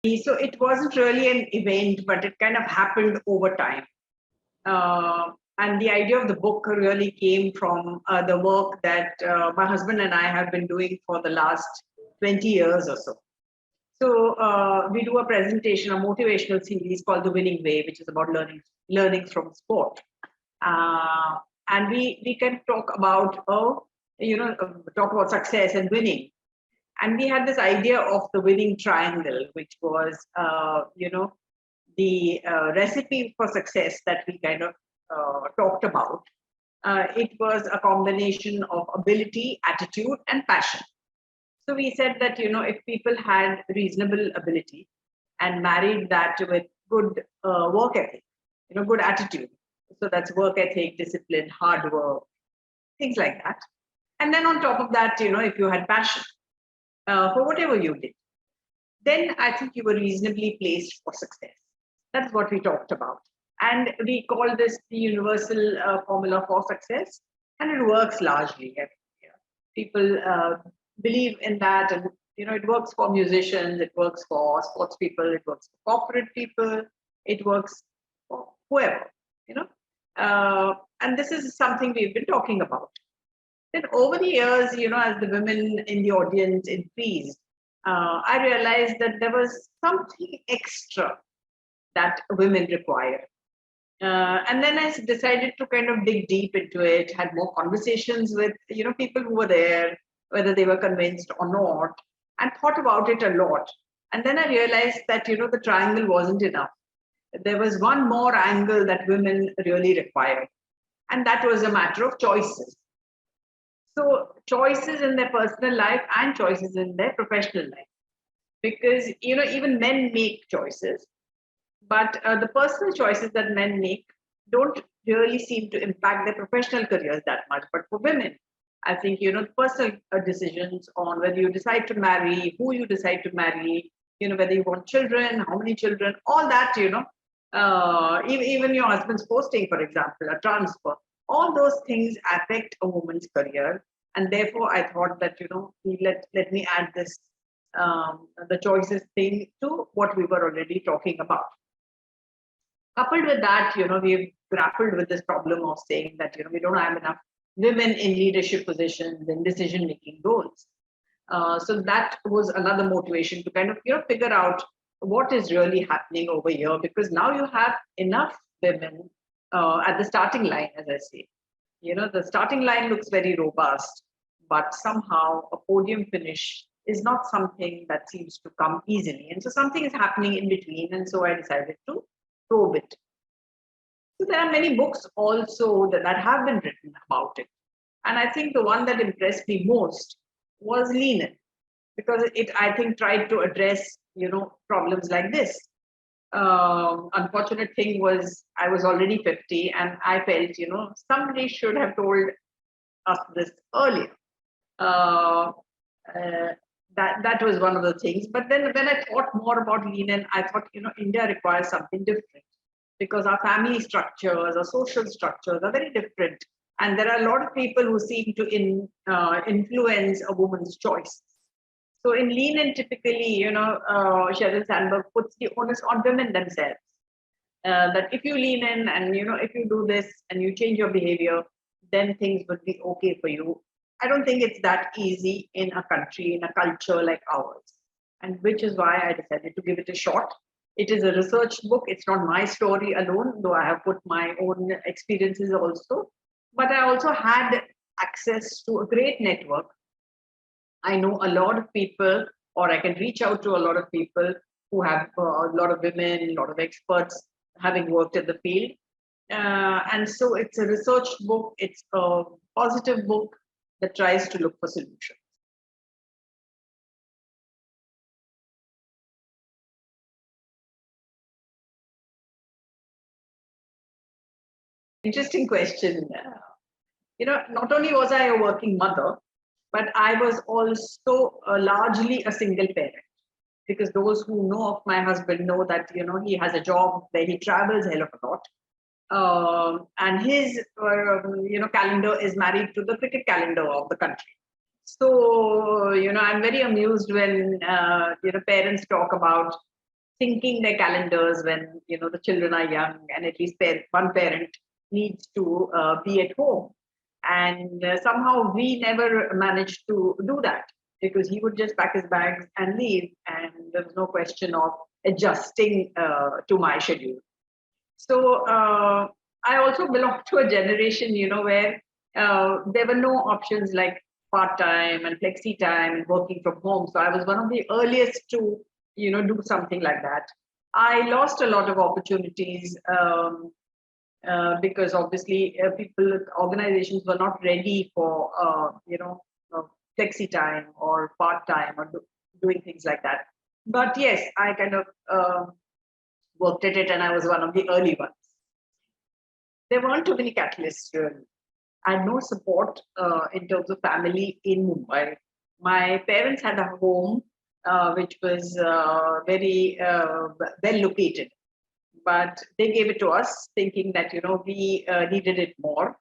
So it wasn't really an event, but it kind of happened over time. And the idea of the book really came from the work that my husband and I have been doing for the last 20 years or so. So we do a presentation, a motivational series called The Winning Way, which is about learning from sport. Uh, and we can talk about, talk about success and winning. And we had this idea of the winning triangle, which was, the recipe for success that we kind of talked about. It was a combination of ability, attitude, and passion. So we said that, if people had reasonable ability and married that with good work ethic, good attitude. So that's work ethic, discipline, hard work, things like that. And then on top of that, if you had passion for whatever you did, then I think you were reasonably placed for success. That's what we talked about. And we call this the universal formula for success. And it works largely. People believe in that. And, it works for musicians, it works for sports people, it works for corporate people, it works for whoever, and this is something we've been talking about. Then over the years, as the women in the audience increased, I realized that there was something extra that women require. And then I decided to kind of dig deep into it, had more conversations with, people who were there, whether they were convinced or not, and thought about it a lot. And then I realized that, the triangle wasn't enough. There was one more angle that women really required, and that was a matter of choices. So choices in their personal life and choices in their professional life. Because, even men make choices, but the personal choices that men make don't really seem to impact their professional careers that much. But for women, I think, personal decisions on whether you decide to marry, who you decide to marry, whether you want children, how many children, all that, even your husband's posting, for example, a transfer, all those things affect a woman's career. And therefore, I thought that, let me add this, the choices thing to what we were already talking about. Coupled with that, we've grappled with this problem of saying that, we don't have enough women in leadership positions and decision-making roles. So that was another motivation to kind of, figure out what is really happening over here, because now you have enough women at the starting line, as I say. The starting line looks very robust, but somehow a podium finish is not something that seems to come easily. And so something is happening in between. And so I decided to probe it. So there are many books also that have been written about it. And I think the one that impressed me most was Lean In, because it, I think, tried to address, problems like this. Unfortunate thing was I was already 50 and I felt, somebody should have told us this earlier. That was one of the things. But then when I thought more about Lean In, I thought, India requires something different, because our family structures, our social structures are very different. And there are a lot of people who seem to influence a woman's choice. So in Lean In, typically, Sheryl Sandberg puts the onus on women themselves. That if you lean in and, if you do this and you change your behavior, then things will be okay for you. I don't think it's that easy in a country, in a culture like ours. And which is why I decided to give it a shot. It is a research book. It's not my story alone, though I have put my own experiences also. But I also had access to a great network. I know a lot of people, or I can reach out to a lot of people who have a lot of women, a lot of experts having worked in the field. And so it's a research book. It's a positive book that tries to look for solutions. Interesting question. Not only was I a working mother, but I was also largely a single parent, because those who know of my husband know that, he has a job where he travels a hell of a lot. And his, calendar is married to the cricket calendar of the country. So, I'm very amused when, parents talk about syncing their calendars when the children are young, and at least one parent needs to be at home. And somehow we never managed to do that, because he would just pack his bags and leave, and there was no question of adjusting to my schedule. So I also belong to a generation, where there were no options like part-time and flexi time and working from home. So I was one of the earliest to, do something like that. I lost a lot of opportunities because obviously organizations were not ready for, flexi time or part-time or doing things like that. But yes, I kind of worked at it, and I was one of the early ones. There weren't too many catalysts really. I had no support in terms of family in Mumbai. My parents had a home which was very well located, but they gave it to us thinking that we needed it more.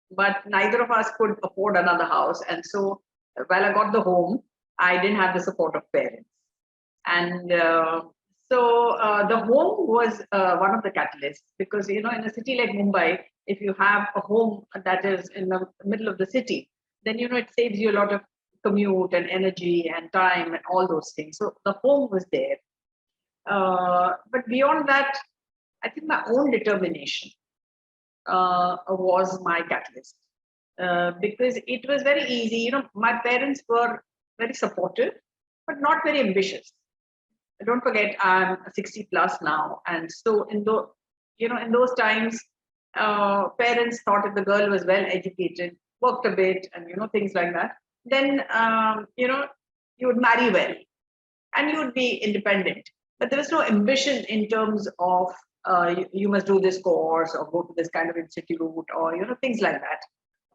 But neither of us could afford another house, and so while I got the home, I didn't have the support of parents. And so the home was one of the catalysts, because in a city like Mumbai, if you have a home that is in the middle of the city, then it saves you a lot of commute and energy and time and all those things. So the home was there. But beyond that, I think my own determination was my catalyst, because it was very easy. My parents were very supportive, but not very ambitious. Don't forget, I'm 60 plus now, and so in those times, parents thought if the girl was well educated, worked a bit, and things like that, then you would marry well, and you would be independent. But there was no ambition in terms of you must do this course or go to this kind of institute, or things like that.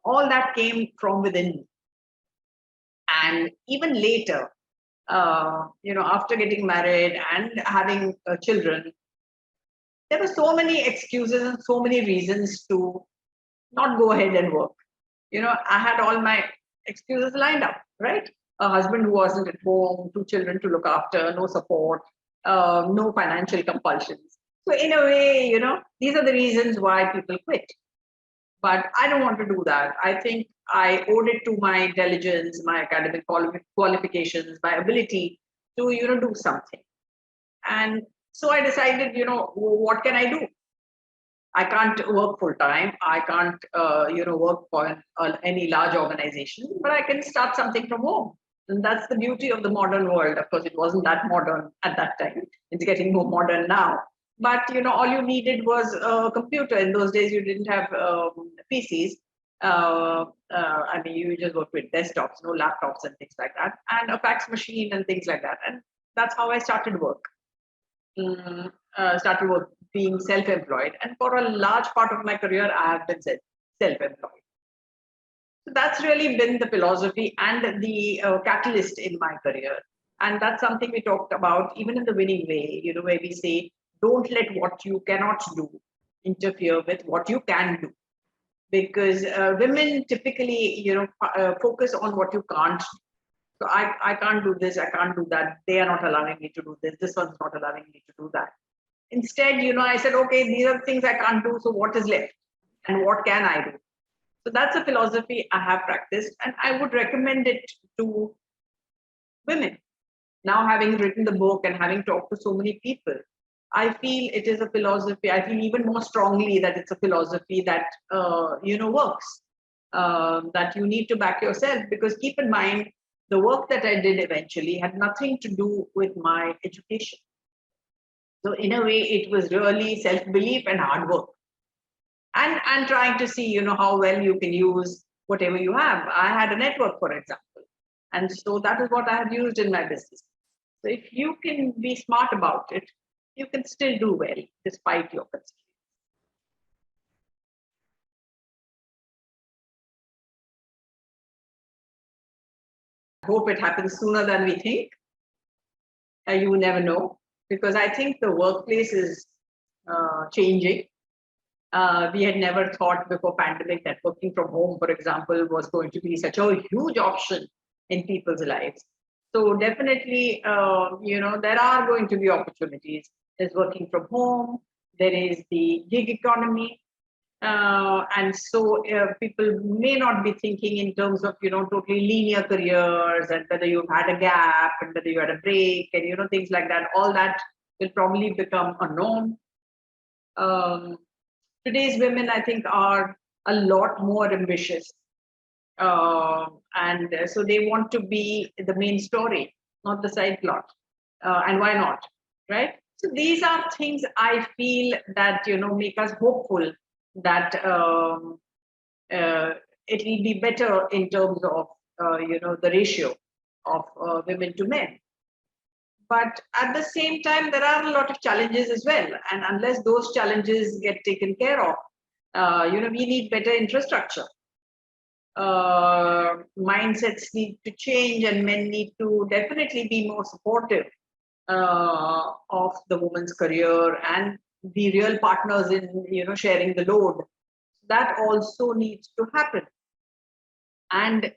All that came from within me, and even later, after getting married and having children, there were so many excuses and so many reasons to not go ahead and work. I had all my excuses lined up, right? A husband who wasn't at home, two children to look after, no support, no financial compulsions. So in a way, these are the reasons why people quit. But I don't want to do that. I think I owed it to my intelligence, my academic qualifications, my ability to, do something. And so I decided, what can I do? I can't work full time. I can't, work for any large organization, but I can start something from home. And that's the beauty of the modern world. Of course, it wasn't that modern at that time. It's getting more modern now. But all you needed was a computer. In those days, you didn't have PCs. I mean, you just worked with desktops, no laptops and things like that, and a fax machine and things like that. And that's how I started work. Started work being self-employed, and for a large part of my career, I have been self-employed. So that's really been the philosophy and the catalyst in my career. And that's something we talked about even in the winning way, where we say, don't let what you cannot do interfere with what you can do. Because women typically, focus on what you can't do. So I can't do this, I can't do that. They are not allowing me to do this. This one's not allowing me to do that. Instead, I said, okay, these are things I can't do. So what is left? And what can I do? So that's a philosophy I have practiced, and I would recommend it to women. Now, having written the book and having talked to so many people, I feel it is a philosophy. I feel even more strongly that it's a philosophy that, works, that you need to back yourself, because keep in mind, the work that I did eventually had nothing to do with my education. So in a way, it was really self-belief and hard work. And trying to see, how well you can use whatever you have. I had a network, for example. And so that is what I have used in my business. So if you can be smart about it, you can still do well despite your constraints. I hope it happens sooner than we think. You never know, because I think the workplace is changing. We had never thought before pandemic that working from home, for example, was going to be such a huge option in people's lives. So definitely, there are going to be opportunities. There's working from home. There is the gig economy. And so people may not be thinking in terms of, totally linear careers and whether you've had a gap and whether you had a break and, things like that. All that will probably become a norm. Um, Today's women, I think, are a lot more ambitious. And so they want to be the main story, not the side plot. And why not? Right? So these are things I feel that, make us hopeful that uh, it will be better in terms of, the ratio of women to men. But at the same time, there are a lot of challenges as well. And unless those challenges get taken care of, we need better infrastructure. Mindsets need to change, and men need to definitely be more supportive of the woman's career and be real partners in, sharing the load. That also needs to happen. And,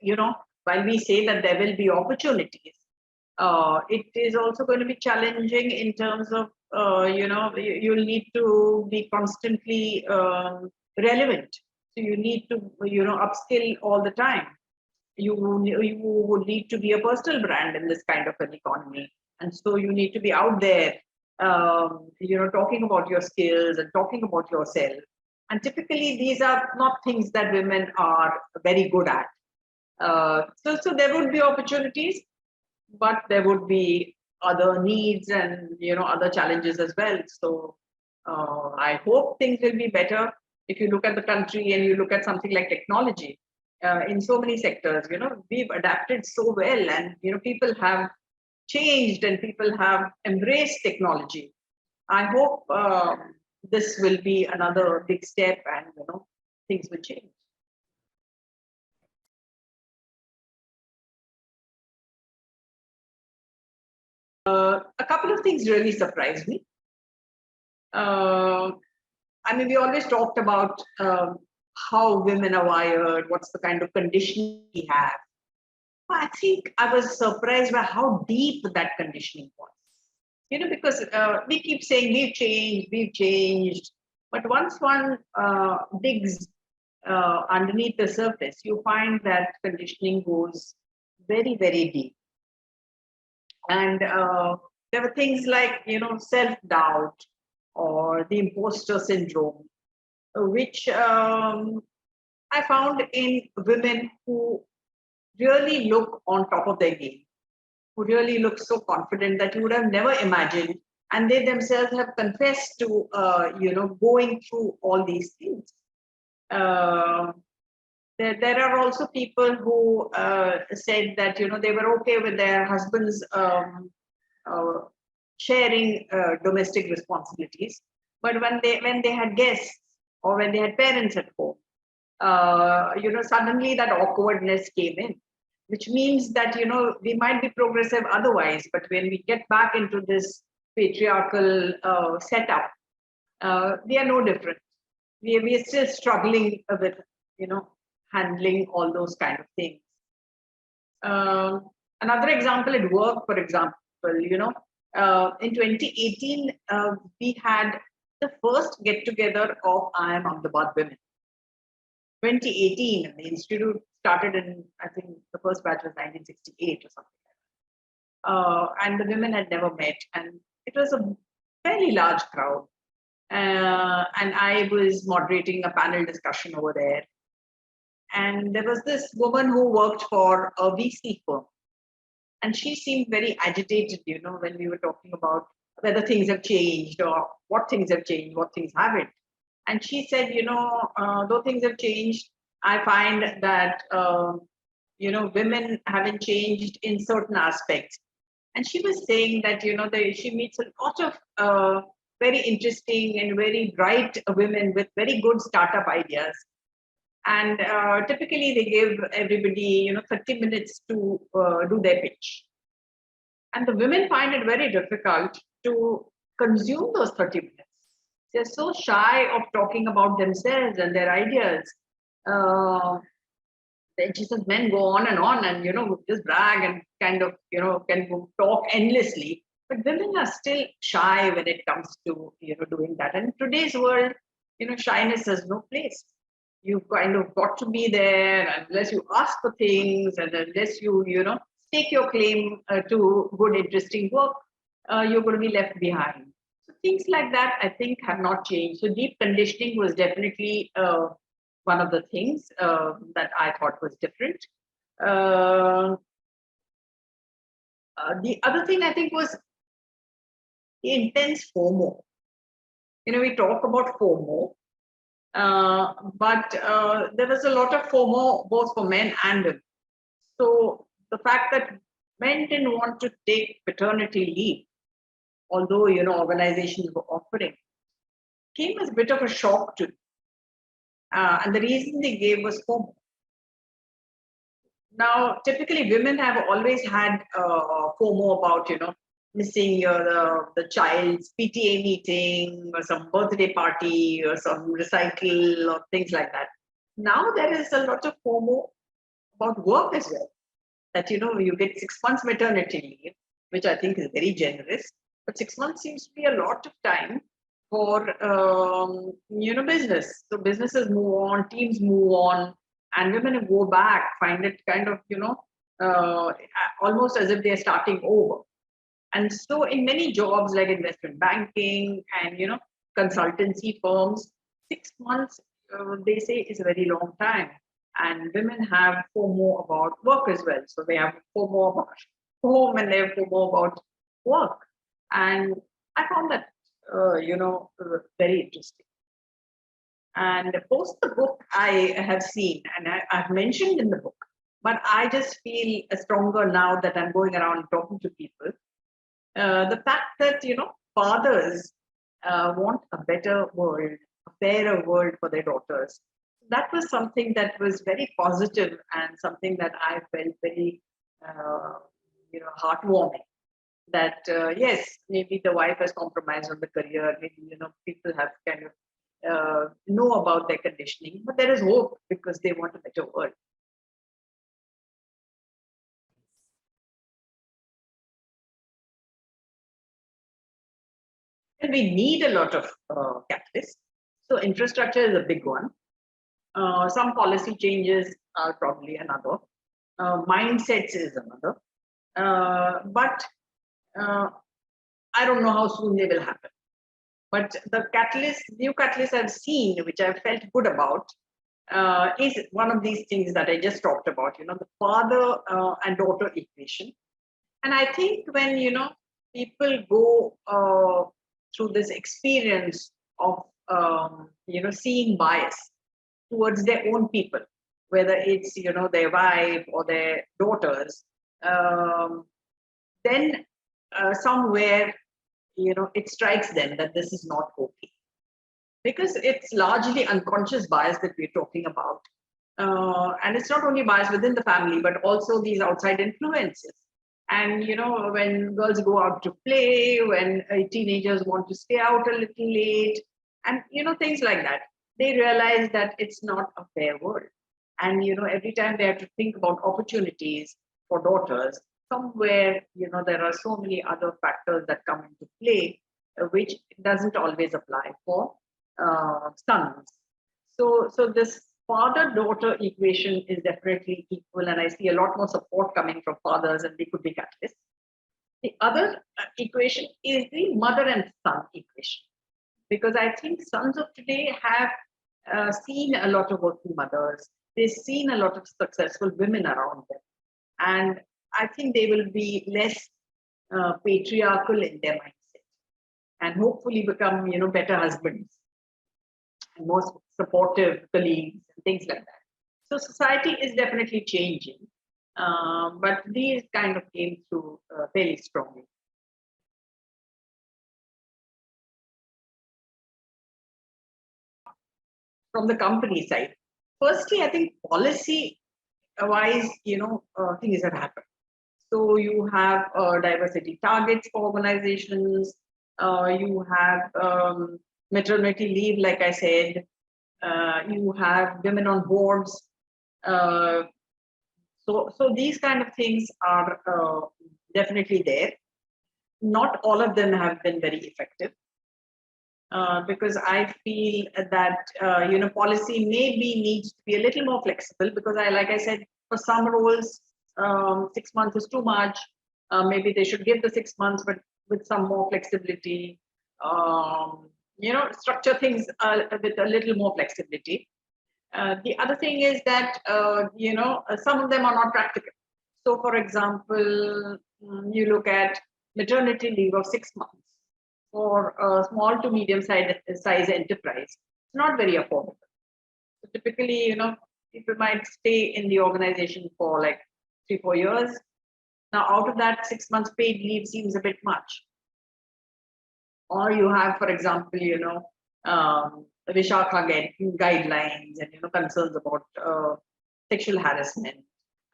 while we say that there will be opportunities, it is also going to be challenging in terms of, you'll need to be constantly relevant. So you need to, upskill all the time. You would need to be a personal brand in this kind of an economy. And so you need to be out there, talking about your skills and talking about yourself. And typically, these are not things that women are very good at. So there would be opportunities, but there would be other needs and, other challenges as well. So I hope things will be better. If you look at the country and you look at something like technology, in so many sectors, we've adapted so well, and, people have changed and people have embraced technology. I hope this will be another big step, and, things will change. A couple of things really surprised me. I mean, we always talked about how women are wired, what's the kind of conditioning we have. I think I was surprised by how deep that conditioning was. Because we keep saying we've changed. But once one digs underneath the surface, you find that conditioning goes very, very deep. And there were things like, self-doubt or the imposter syndrome, which I found in women who really look on top of their game, who really look so confident that you would have never imagined. And they themselves have confessed to, going through all these things. Uh, there are also people who said that, they were okay with their husbands uh, sharing domestic responsibilities. But when they had guests or when they had parents at home, suddenly that awkwardness came in, which means that, we might be progressive otherwise, but when we get back into this patriarchal setup, we are no different. We are still struggling with, handling all those kind of things. Another example at work, for example, in 2018, we had the first get together of I Am Ahmedabad Women. 2018, the institute started in, I think the first batch was 1968 or something. And the women had never met, and it was a fairly large crowd. And I was moderating a panel discussion over there. And there was this woman who worked for a VC firm. And she seemed very agitated, when we were talking about whether things have changed or what things have changed, what things haven't. And she said, though things have changed, I find that, women haven't changed in certain aspects. And she was saying that, she meets a lot of very interesting and very bright women with very good startup ideas. And typically they give everybody, 30 minutes to do their pitch. And the women find it very difficult to consume those 30 minutes. They're so shy of talking about themselves and their ideas. Uh, then she says men go on and just brag and kind of can talk endlessly, but women are still shy when it comes to doing that. And in today's world, shyness has no place. You kind of got to be there unless you ask for things, and unless you stake your claim to good interesting work, you're going to be left behind. So things like that, I think, have not changed. So deep conditioning was definitely one of the things that I thought was different. Uh, the other thing I think was intense FOMO. We talk about FOMO, but there was a lot of FOMO both for men and women. So the fact that men didn't want to take paternity leave, although organizations were offering, came as a bit of a shock to me. And the reason they gave was FOMO. Now, typically, women have always had FOMO about, missing the child's PTA meeting or some birthday party or some recital or things like that. Now there is a lot of FOMO about work as well. That you get 6 months maternity leave, which I think is very generous, but 6 months seems to be a lot of time for business. So businesses move on, teams move on, and women who go back find it kind of uh, almost as if they're starting over. And so in many jobs like investment banking and consultancy firms, 6 months they say is a very long time. And women have FOMO about work as well. So they have FOMO about home and they have FOMO about work. And I found that very interesting. And post the book, I have seen, and I've mentioned in the book, but I just feel stronger now that I'm going around talking to people. The fact that fathers want a better world, a fairer world for their daughters. That was something that was very positive and something that I felt very heartwarming. That yes, maybe the wife has compromised on the career. Maybe people have kind of know about their conditioning, but there is hope because they want a better world. And we need a lot of catalysts. So infrastructure is a big one. Some policy changes are probably another. Mindsets is another. But I don't know how soon they will happen. But the new catalyst I've seen, which I've felt good about, is one of these things that I just talked about, the father and daughter equation. And I think when, people go through this experience of, seeing bias towards their own people, whether it's, their wife or their daughters, then somewhere, it strikes them that this is not okay. Because it's largely unconscious bias that we're talking about. And it's not only bias within the family, but also these outside influences. And, when girls go out to play, when teenagers want to stay out a little late, and, things like that, they realize that it's not a fair world. And, every time they have to think about opportunities for daughters, somewhere, there are so many other factors that come into play, which doesn't always apply for sons. So this father-daughter equation is definitely equal, and I see a lot more support coming from fathers, and they could be catalysts. The other equation is the mother and son equation, because I think sons of today have seen a lot of working mothers. They've seen a lot of successful women around them, and I think they will be less patriarchal in their mindset, and hopefully become better husbands and more supportive colleagues and things like that. So society is definitely changing, but these kind of came through fairly strongly. From the company side, firstly, I think policy-wise, things have happened. So you have diversity targets for organizations. You have maternity leave, like I said. You have women on boards. So these kind of things are definitely there. Not all of them have been very effective. Because I feel that policy maybe needs to be a little more flexible, because like I said, for some roles, 6 months is too much. Maybe they should give the 6 months, but with some more flexibility. Structure things with a little more flexibility. The other thing is that some of them are not practical. So, for example, you look at maternity leave of 6 months for a small to medium size enterprise. It's not very affordable. So typically, people might stay in the organization for like 3-4 years. Now, out of that, 6 months paid leave seems a bit much. Or you have, for example, Vishakha guidelines and concerns about sexual harassment,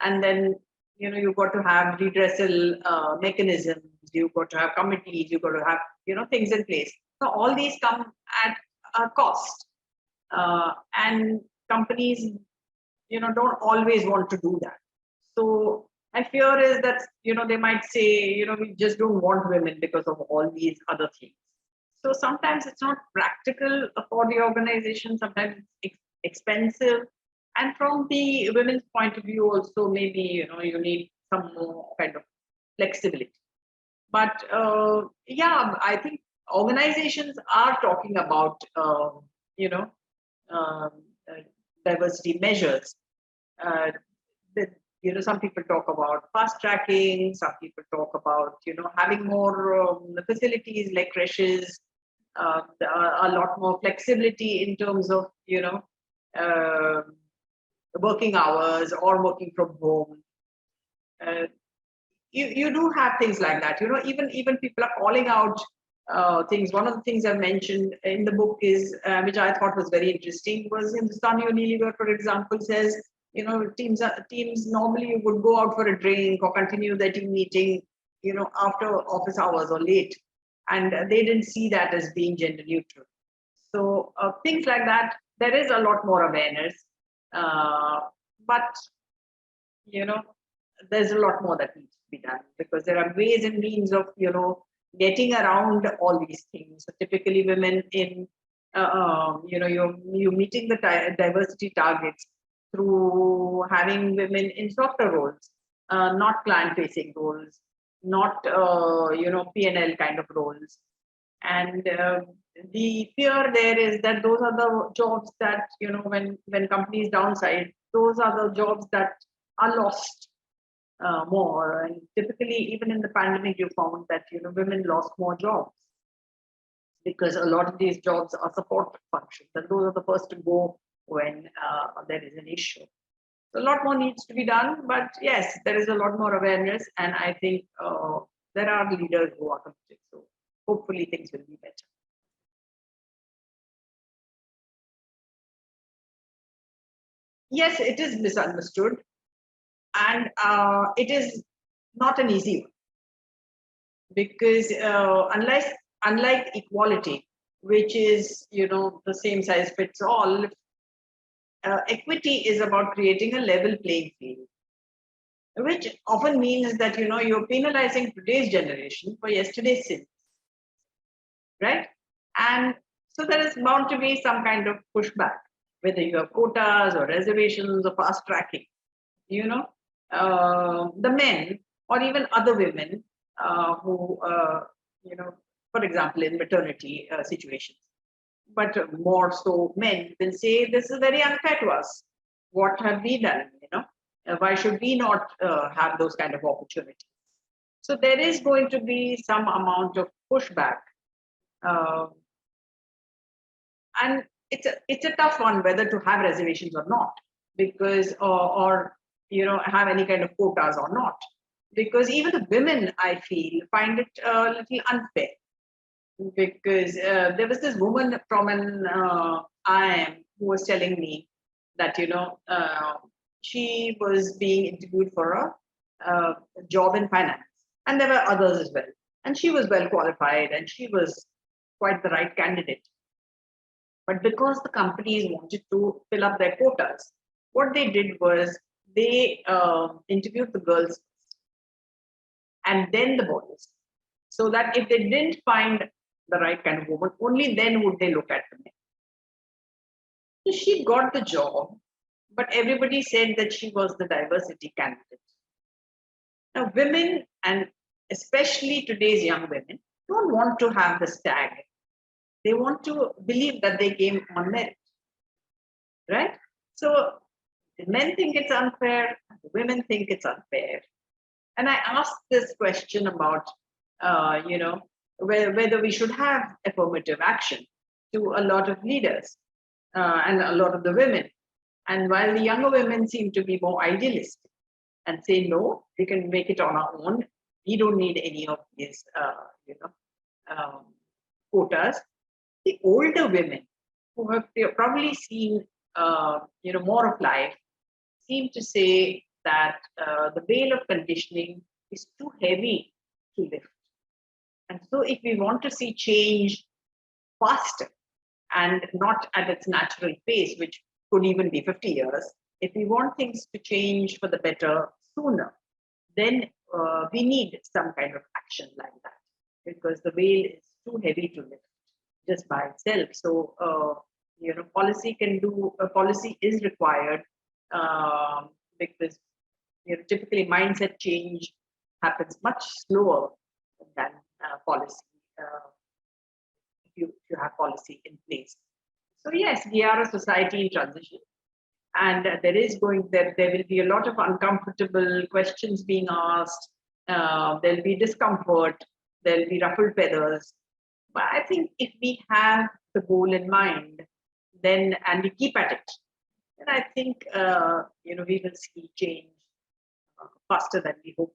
and then you've got to have redressal mechanisms. You've got to have committees. You've got to have things in place. So all these come at a cost, and companies don't always want to do that. So my fear is that they might say we just don't want women because of all these other things. So sometimes it's not practical for the organization. Sometimes it's expensive, and from the women's point of view, also maybe you need some more kind of flexibility. But yeah, I think organizations are talking about um, uh, diversity measures. Uh, that, some people talk about fast tracking. Some people talk about having more facilities like creches, a lot more flexibility in terms of uh, working hours or working from home. Uh, you do have things like that. Even people are calling out things. One of the things I mentioned in the book is, which I thought was very interesting, was Hindustan Unilever, for example, says teams normally would go out for a drink or continue their team meeting after office hours or late, and they didn't see that as being gender neutral. So things like that, there is a lot more awareness, but there's a lot more that needs to be done, because there are ways and means of getting around all these things. So typically women in you're meeting the diversity targets through having women in softer roles, not client facing roles, not P&L kind of roles. And the fear there is that those are the jobs that when companies downside, those are the jobs that are lost more. And typically, even in the pandemic, you found that women lost more jobs, because a lot of these jobs are support functions, and those are the first to go when there is an issue. So a lot more needs to be done, but yes, there is a lot more awareness, and I think there are leaders who are committed. So hopefully things will be better. Yes, it is misunderstood, and it is not an easy one, because unlike equality, which is the same size fits all, equity is about creating a level playing field, which often means that you're penalizing today's generation for yesterday's sins, right? And so there is bound to be some kind of pushback, whether you have quotas or reservations or fast tracking. The men or even other women who, for example, in maternity situations, but more so men will say, this is very unfair to us. What have we done? Why should we not have those kind of opportunities? So there is going to be some amount of pushback. Uh, and it's a tough one whether to have reservations or not, because or have any kind of quotas or not, because even the women, I feel, find it a little unfair, because there was this woman from an IIM who was telling me that she was being interviewed for a job in finance, and there were others as well, and she was well qualified and she was quite the right candidate. But because the companies wanted to fill up their quotas, what they did was they interviewed the girls and then the boys, so that if they didn't find the right kind of woman, only then would they look at the men. So she got the job, but everybody said that she was the diversity candidate. Now, women, and especially today's young women, don't want to have the stag. They want to believe that they came on merit, right? So the men think it's unfair, the women think it's unfair. And I asked this question about, whether we should have affirmative action to a lot of leaders and a lot of the women. And while the younger women seem to be more idealistic and say, no, we can make it on our own. We don't need any of these, quotas. The older women who have probably seen, more of life seem to say that the veil of conditioning is too heavy to lift. And so if we want to see change faster and not at its natural pace, which could even be 50 years, if we want things to change for the better sooner, then we need some kind of action like that, because the veil is too heavy to lift just by itself. So, policy is required, because typically mindset change happens much slower than policy. If you have policy in place. So yes, we are a society in transition, and there will be a lot of uncomfortable questions being asked. There'll be discomfort. There'll be ruffled feathers. But I think if we have the goal in mind, and we keep at it, then I think we will see change faster than we hope.